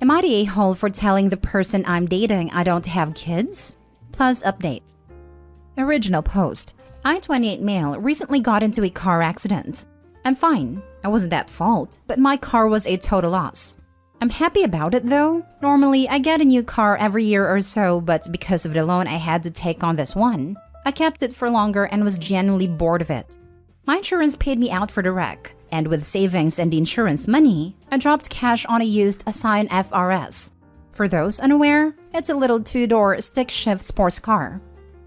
Am I the a-hole for telling the person I'm dating I don't have kids? Plus update. Original post. I, 28 male, recently got into a car accident. I'm fine. I wasn't at fault, but my car was a total loss. I'm happy about it though. Normally, I get a new car every year or so, but because of the loan I had to take on this one, I kept it for longer and was genuinely bored of it. My insurance paid me out for the wreck, and with savings and the insurance money, I dropped cash on a used Ascion FRS. For those unaware, it's a little two-door stick-shift sports car.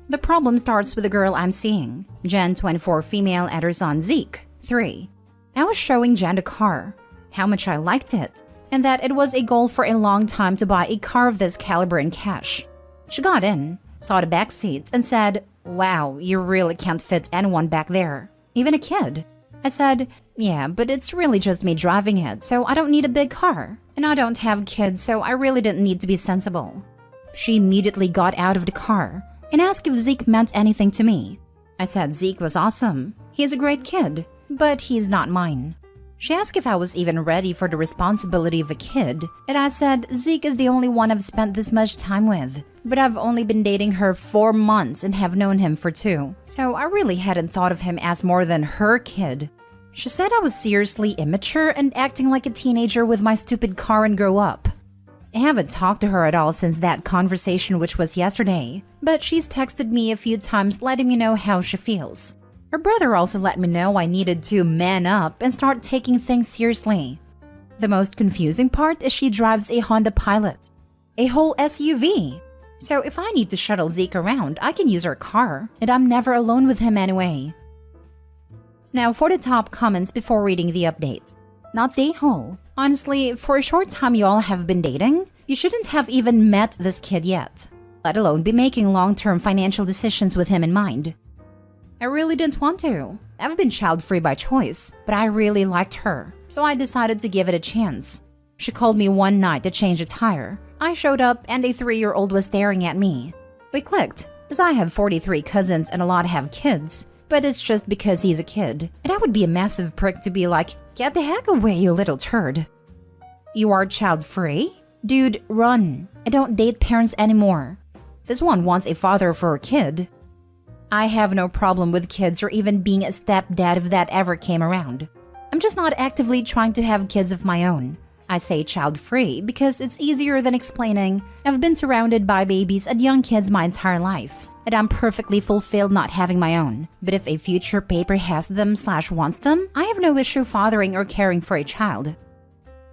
The problem starts with the girl I'm seeing, Jen, 24 female, and her son Zeke, 3. I was showing Jen the car, how much I liked it, and that it was a goal for a long time to buy a car of this caliber in cash. She got in, saw the back seats, and said, "Wow, you really can't fit anyone back there, even a kid." I said, "Yeah, but it's really just me driving it, so I don't need a big car. And I don't have kids, so I really didn't need to be sensible." She immediately got out of the car and asked if Zeke meant anything to me. I said Zeke was awesome. He's a great kid, but he's not mine. She asked if I was even ready for the responsibility of a kid, and I said Zeke is the only one I've spent this much time with, but I've only been dating her 4 months and have known him for 2, so I really hadn't thought of him as more than her kid. She said I was seriously immature and acting like a teenager with my stupid car and grow up. I haven't talked to her at all since that conversation, which was yesterday, but she's texted me a few times letting me know how she feels. Her brother also let me know I needed to man up and start taking things seriously. The most confusing part is she drives a Honda Pilot, a whole SUV. So if I need to shuttle Zeke around, I can use her car, and I'm never alone with him anyway. Now for the top comments before reading the update. Not the a-hole. Honestly, for a short time you all have been dating, you shouldn't have even met this kid yet, let alone be making long-term financial decisions with him in mind. I really didn't want to. I've been child-free by choice, but I really liked her, so I decided to give it a chance. She called me one night to change a tire. I showed up and a 3-year-old was staring at me. We clicked, as I have 43 cousins and a lot have kids, but it's just because he's a kid, and I would be a massive prick to be like, "Get the heck away, you little turd." You are child-free? Dude, run. I don't date parents anymore. This one wants a father for a kid. I have no problem with kids or even being a stepdad if that ever came around. I'm just not actively trying to have kids of my own. I say child-free because it's easier than explaining I've been surrounded by babies and young kids my entire life, and I'm perfectly fulfilled not having my own. But if a future paper has them/wants them, I have no issue fathering or caring for a child.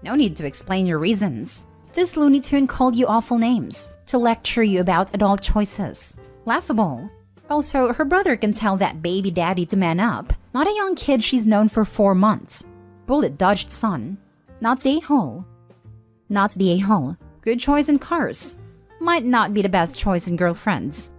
No need to explain your reasons. This Looney Tune called you awful names to lecture you about adult choices. Laughable. Also, her brother can tell that baby daddy to man up, not a young kid she's known for 4 months. Bullet dodged, son. Not the a-hole. Not the a-hole. Good choice in cars. Might not be the best choice in girlfriends.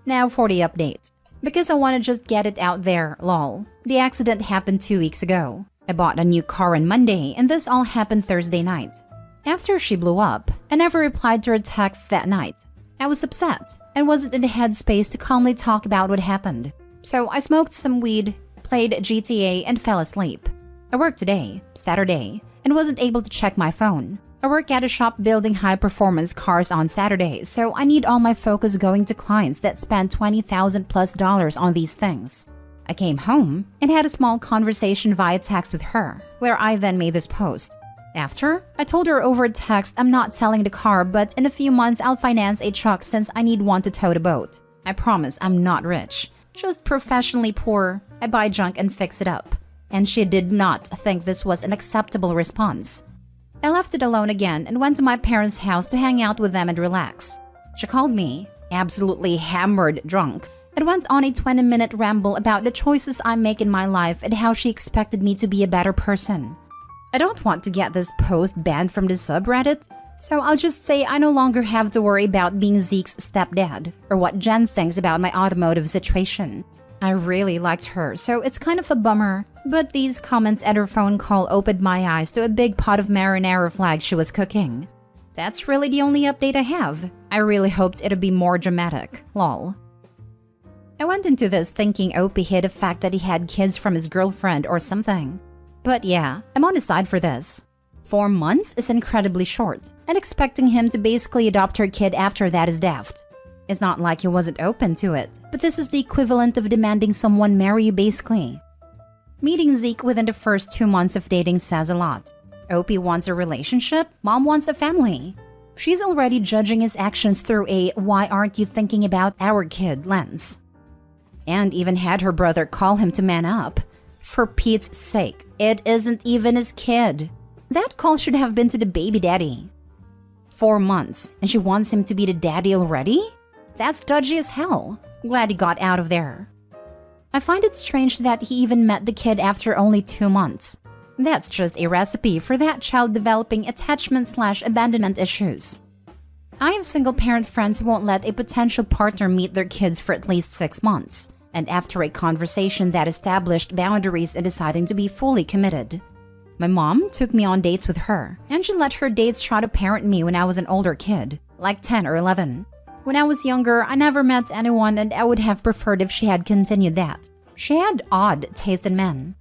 Now for the update. Because I want to just get it out there, lol. The accident happened 2 weeks ago. I bought a new car on Monday, and this all happened Thursday night. After she blew up, I never replied to her texts that night. I was upset and wasn't in the headspace to calmly talk about what happened. So I smoked some weed, played GTA, and fell asleep. I worked today, Saturday, and wasn't able to check my phone. I work at a shop building high-performance cars on Saturdays, so I need all my focus going to clients that spend $20,000+ on these things. I came home and had a small conversation via text with her, where I then made this post. After, I told her over text I'm not selling the car, but in a few months I'll finance a truck since I need one to tow the boat. I promise I'm not rich, just professionally poor. I buy junk and fix it up. And she did not think this was an acceptable response. I left it alone again and went to my parents' house to hang out with them and relax. She called me, absolutely hammered drunk, and went on a 20-minute ramble about the choices I make in my life and how she expected me to be a better person. I don't want to get this post banned from the subreddit, so I'll just say I no longer have to worry about being Zeke's stepdad or what Jen thinks about my automotive situation. I really liked her, so it's kind of a bummer, but these comments and her phone call opened my eyes to a big pot of marinara flag she was cooking. That's really the only update I have. I really hoped it'd be more dramatic, lol. I went into this thinking Opie hid the fact that he had kids from his girlfriend or something. But yeah, I'm on his side for this. 4 months is incredibly short, and expecting him to basically adopt her kid after that is daft. It's not like he wasn't open to it, but this is the equivalent of demanding someone marry you basically. Meeting Zeke within the first 2 months of dating says a lot. Opie wants a relationship, Mom wants a family. She's already judging his actions through a "why aren't you thinking about our kid" lens. And even had her brother call him to man up. For Pete's sake, it isn't even his kid. That call should have been to the baby daddy. 4 months, and she wants him to be the daddy already? That's dodgy as hell. Glad he got out of there. I find it strange that he even met the kid after only 2 months. That's just a recipe for that child developing attachment/abandonment issues. I have single-parent friends who won't let a potential partner meet their kids for at least 6 months, and after a conversation that established boundaries and deciding to be fully committed. My mom took me on dates with her, and she let her dates try to parent me when I was an older kid, like 10 or 11. When I was younger, I never met anyone, and I would have preferred if she had continued that. She had odd taste in men.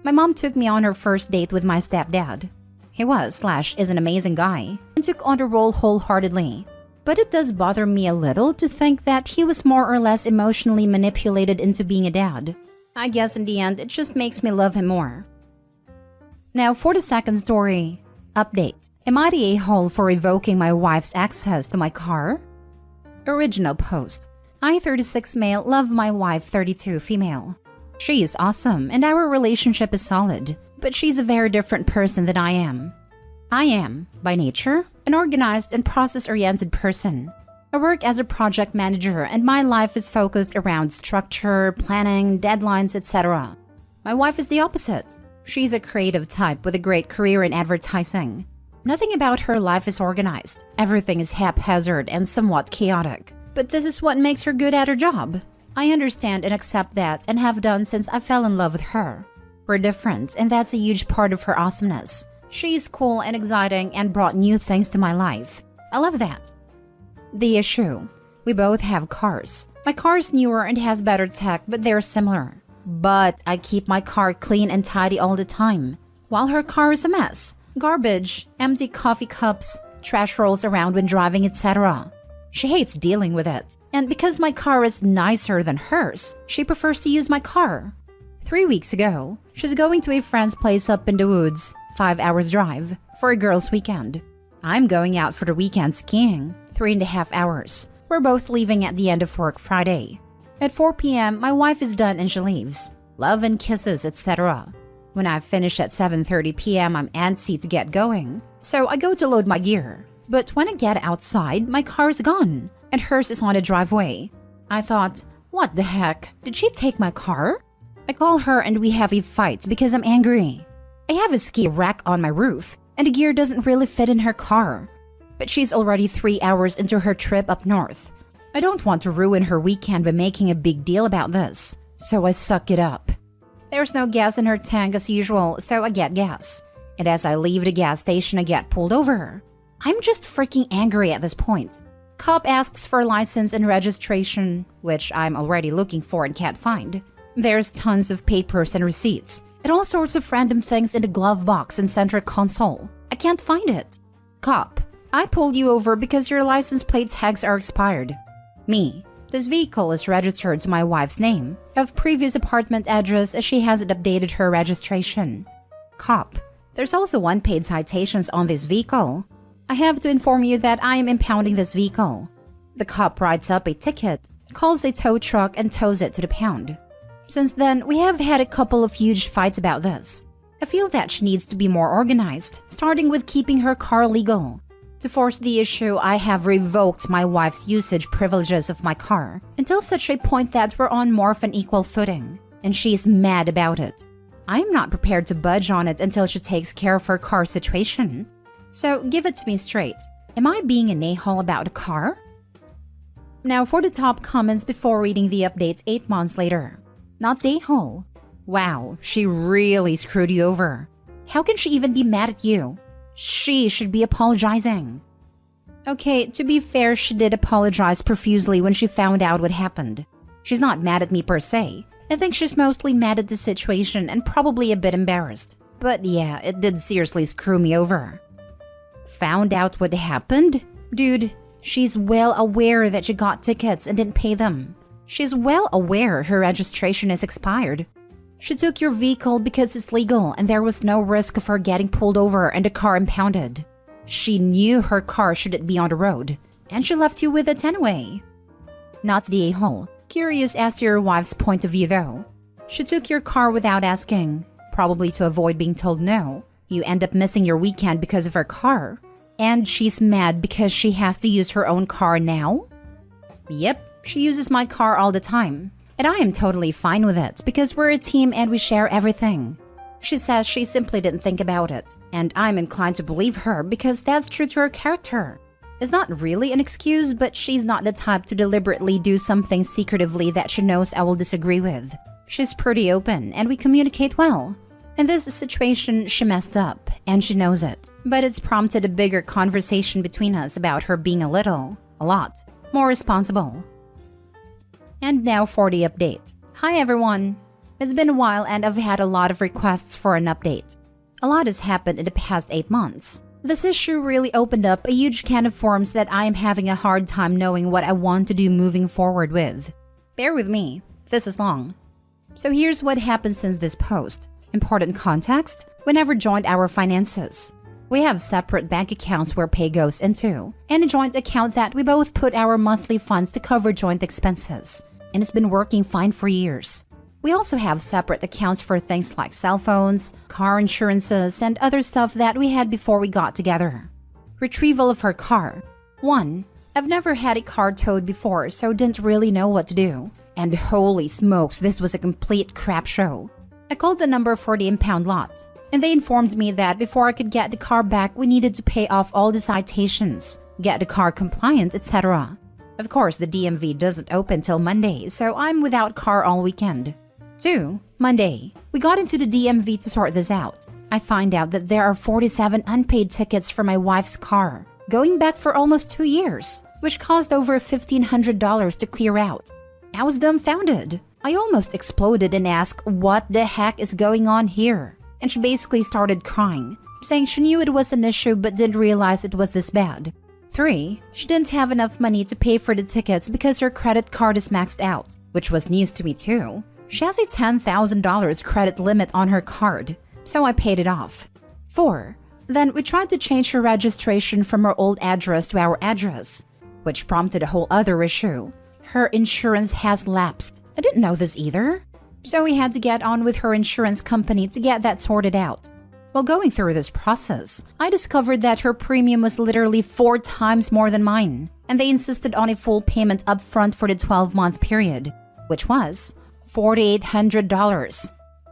My mom took me on her first date with my stepdad. He was/is an amazing guy and took on the role wholeheartedly. But it does bother me a little to think that he was more or less emotionally manipulated into being a dad. I guess in the end, it just makes me love him more. Now for the second story. Update. Am I the a-hole for revoking my wife's access to my car? Original post. I, 36 male, love my wife, 32 female. She is awesome and our relationship is solid, but she's a very different person than I am. I am, by nature, an organized and process-oriented person. I work as a project manager and my life is focused around structure, planning, deadlines, etc. My wife is the opposite. She's a creative type with a great career in advertising. Nothing about her life is organized. Everything is haphazard and somewhat chaotic. But this is what makes her good at her job. I understand and accept that and have done since I fell in love with her. We're different and that's a huge part of her awesomeness. She's cool and exciting and brought new things to my life. I love that. The issue. We both have cars. My car is newer and has better tech, but they're similar. But I keep my car clean and tidy all the time, while her car is a mess. Garbage, empty coffee cups, trash rolls around when driving, etc. She hates dealing with it, and because my car is nicer than hers, she prefers to use my car. 3 weeks ago, she's going to a friend's place up in the woods, 5 hours drive, for a girls' weekend. I'm going out for the weekend skiing, 3.5 hours. We're both leaving at the end of work Friday. At 4 p.m., my wife is done and she leaves. Love and kisses, etc. When I finish at 7:30 p.m., I'm antsy to get going, so I go to load my gear. But when I get outside, my car is gone, and hers is on the driveway. I thought, what the heck? Did she take my car? I call her and we have a fight because I'm angry. I have a ski rack on my roof, and the gear doesn't really fit in her car. But she's already 3 hours into her trip up north. I don't want to ruin her weekend by making a big deal about this, so I suck it up. There's no gas in her tank as usual, so I get gas. And as I leave the gas station, I get pulled over. I'm just freaking angry at this point. Cop asks for license and registration, which I'm already looking for and can't find. There's tons of papers and receipts, and all sorts of random things in the glove box and center console. I can't find it. Cop, I pulled you over because your license plate tags are expired. Me, this vehicle is registered to my wife's name, of previous apartment address as she hasn't updated her registration. Cop, there's also unpaid citations on this vehicle. I have to inform you that I am impounding this vehicle. The cop writes up a ticket, calls a tow truck and tows it to the pound. Since then, we have had a couple of huge fights about this. I feel that she needs to be more organized, starting with keeping her car legal. To force the issue, I have revoked my wife's usage privileges of my car until such a point that we're on more of an equal footing, and she's mad about it. I am not prepared to budge on it until she takes care of her car situation. So give it to me straight. Am I being an a-hole about a car? Now for the top comments before reading the updates 8 months later. Not the a-hole. Wow, she really screwed you over. How can she even be mad at you? She should be apologizing. Okay, to be fair, she did apologize profusely when she found out what happened. She's not mad at me per se. I think she's mostly mad at the situation and probably a bit embarrassed. But yeah, it did seriously screw me over. Found out what happened? Dude, she's well aware that she got tickets and didn't pay them. She's well aware her registration is expired. She took your vehicle because it's legal and there was no risk of her getting pulled over and the car impounded. She knew her car shouldn't be on the road, and she left you with it anyway. Not the a-hole. Curious as to your wife's point of view though. She took your car without asking, probably to avoid being told no. You end up missing your weekend because of her car. And she's mad because she has to use her own car now? Yep, she uses my car all the time. And I am totally fine with it because we're a team and we share everything. She says she simply didn't think about it, and I'm inclined to believe her because that's true to her character. It's not really an excuse, but she's not the type to deliberately do something secretively that she knows I will disagree with. She's pretty open and we communicate well. In this situation, she messed up, and she knows it. But it's prompted a bigger conversation between us about her being a lot, more responsible. And now for the update. Hi everyone! It's been a while and I've had a lot of requests for an update. A lot has happened in the past 8 months. This issue really opened up a huge can of worms that I am having a hard time knowing what I want to do moving forward with. Bear with me, this is long. So here's what happened since this post. Important context, we never joined our finances. We have separate bank accounts where pay goes into, and a joint account that we both put our monthly funds to cover joint expenses. And it's been working fine for years. We also have separate accounts for things like cell phones, car insurances, and other stuff that we had before we got together. Retrieval of her car. 1. I've never had a car towed before, so didn't really know what to do. And holy smokes, this was a complete crap show. I called the number for the impound lot, and they informed me that before I could get the car back, we needed to pay off all the citations, get the car compliant, etc. Of course, the DMV doesn't open till Monday, so I'm without car all weekend. 2. Monday. We got into the DMV to sort this out. I find out that there are 47 unpaid tickets for my wife's car, going back for almost 2 years, which cost over $1,500 to clear out. I was dumbfounded. I almost exploded and asked what the heck is going on here. And she basically started crying, saying she knew it was an issue but didn't realize it was this bad. 3. She didn't have enough money to pay for the tickets because her credit card is maxed out, which was news to me too. She has a $10,000 credit limit on her card, so I paid it off. 4. Then we tried to change her registration from her old address to our address, which prompted a whole other issue. Her insurance has lapsed. I didn't know this either. So we had to get on with her insurance company to get that sorted out. While going through this process, I discovered that her premium was literally 4 times more than mine, and they insisted on a full payment up front for the 12-month period, which was $4,800.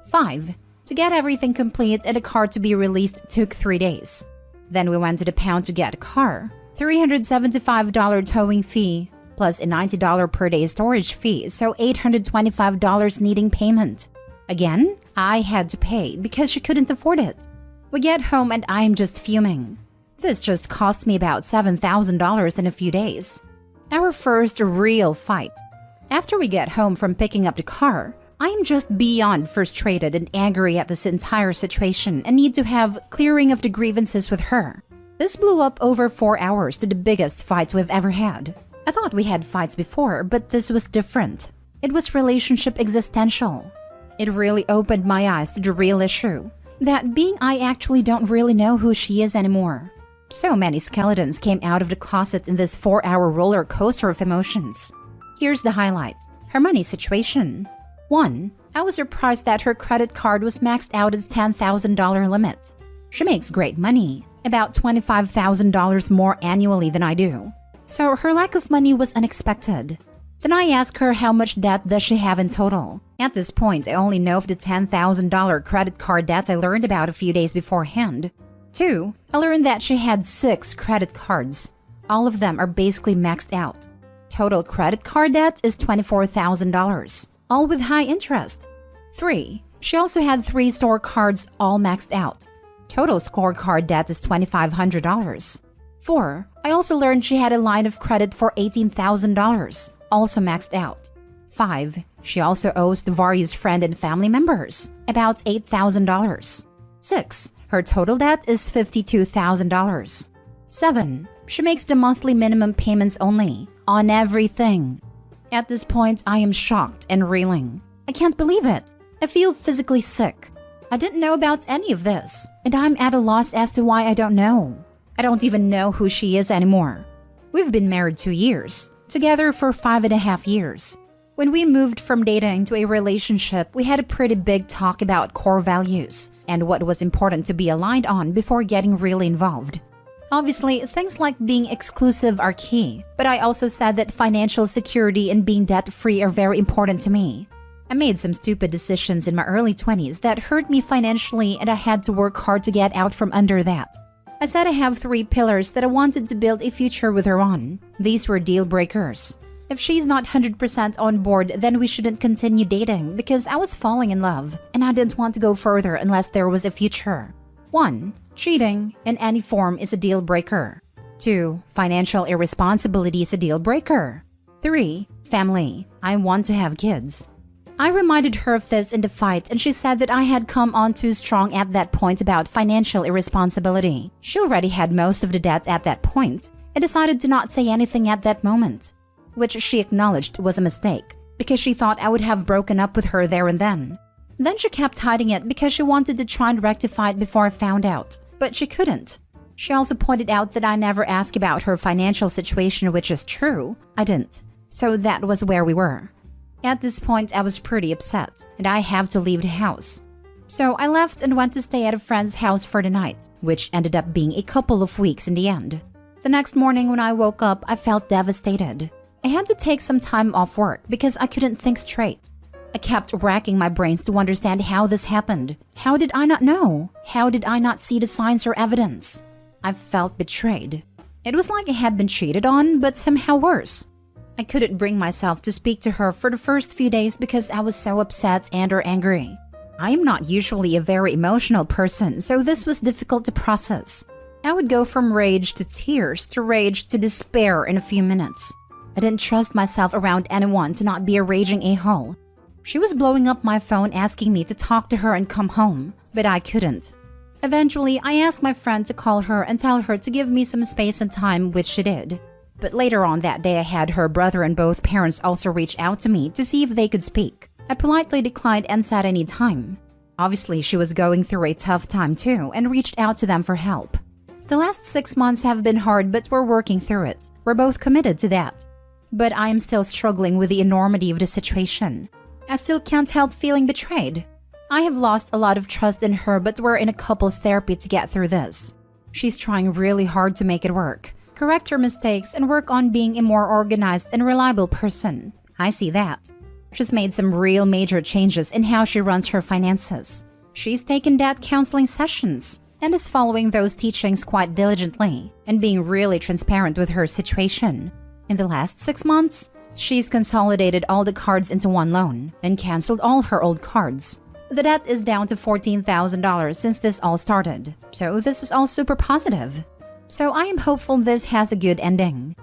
5. To get everything complete and a car to be released took 3 days. Then we went to the pound to get a car. $375 towing fee, plus a $90 per day storage fee, so $825 needing payment. Again, I had to pay because she couldn't afford it. We get home and I'm just fuming. This just cost me about $7,000 in a few days. Our first real fight. After we get home from picking up the car, I'm just beyond frustrated and angry at this entire situation and need to have clearing of the grievances with her. This blew up over 4 hours to the biggest fight we've ever had. I thought we had fights before, but this was different. It was relationship existential. It really opened my eyes to the real issue, that being I actually don't really know who she is anymore. So many skeletons came out of the closet in this 4-hour roller coaster of emotions. Here's the highlight. Her money situation. 1. I was surprised that her credit card was maxed out as $10,000 limit. She makes great money, about $25,000 more annually than I do. So her lack of money was unexpected. Then I asked her how much debt does she have in total. At this point, I only know of the $10,000 credit card debt I learned about a few days beforehand. 2. I learned that she had 6 credit cards. All of them are basically maxed out. Total credit card debt is $24,000, all with high interest. 3. She also had 3 store cards all maxed out. Total scorecard debt is $2,500. 4. I also learned she had a line of credit for $18,000, also maxed out. 5. She also owes to various friend and family members, about $8,000. 6. Her total debt is $52,000. 7. She makes the monthly minimum payments only, on everything. At this point, I am shocked and reeling. I can't believe it. I feel physically sick. I didn't know about any of this, and I'm at a loss as to why I don't know. I don't even know who she is anymore. We've been married 2 years, together for 5.5 years. When we moved from dating to a relationship, we had a pretty big talk about core values and what was important to be aligned on before getting really involved. Obviously, things like being exclusive are key, but I also said that financial security and being debt-free are very important to me. I made some stupid decisions in my early 20s that hurt me financially, and I had to work hard to get out from under that. I said I have 3 pillars that I wanted to build a future with her on. These were deal breakers. If she's not 100% on board, then we shouldn't continue dating because I was falling in love and I didn't want to go further unless there was a future. 1. Cheating in any form is a deal breaker. 2. Financial irresponsibility is a deal breaker. 3. Family. I want to have kids. I reminded her of this in the fight, and she said that I had come on too strong at that point about financial irresponsibility. She already had most of the debts at that point and decided to not say anything at that moment, which she acknowledged was a mistake because she thought I would have broken up with her there and then. Then she kept hiding it because she wanted to try and rectify it before I found out, but she couldn't. She also pointed out that I never asked about her financial situation, which is true. I didn't. So that was where we were. At this point, I was pretty upset, and I have to leave the house. So I left and went to stay at a friend's house for the night, which ended up being a couple of weeks in the end. The next morning when I woke up, I felt devastated. I had to take some time off work because I couldn't think straight. I kept racking my brains to understand how this happened. How did I not know? How did I not see the signs or evidence? I felt betrayed. It was like I had been cheated on, but somehow worse. I couldn't bring myself to speak to her for the first few days because I was so upset and/or angry. I am not usually a very emotional person, so this was difficult to process. I would go from rage to tears to rage to despair in a few minutes. I didn't trust myself around anyone to not be a raging a-hole. She was blowing up my phone asking me to talk to her and come home, but I couldn't. Eventually, I asked my friend to call her and tell her to give me some space and time, which she did. But later on that day, I had her brother and both parents also reach out to me to see if they could speak. I politely declined and said I need time. Obviously, she was going through a tough time too and reached out to them for help. The last 6 months have been hard, but we're working through it. We're both committed to that. But I am still struggling with the enormity of the situation. I still can't help feeling betrayed. I have lost a lot of trust in her, but we're in a couples therapy to get through this. She's trying really hard to make it work, correct her mistakes, and work on being a more organized and reliable person. I see that. She's made some real major changes in how she runs her finances. She's taken debt counseling sessions and is following those teachings quite diligently and being really transparent with her situation. In the last 6 months, she's consolidated all the cards into one loan and canceled all her old cards. The debt is down to $14,000 since this all started, so this is all super positive. So I am hopeful this has a good ending.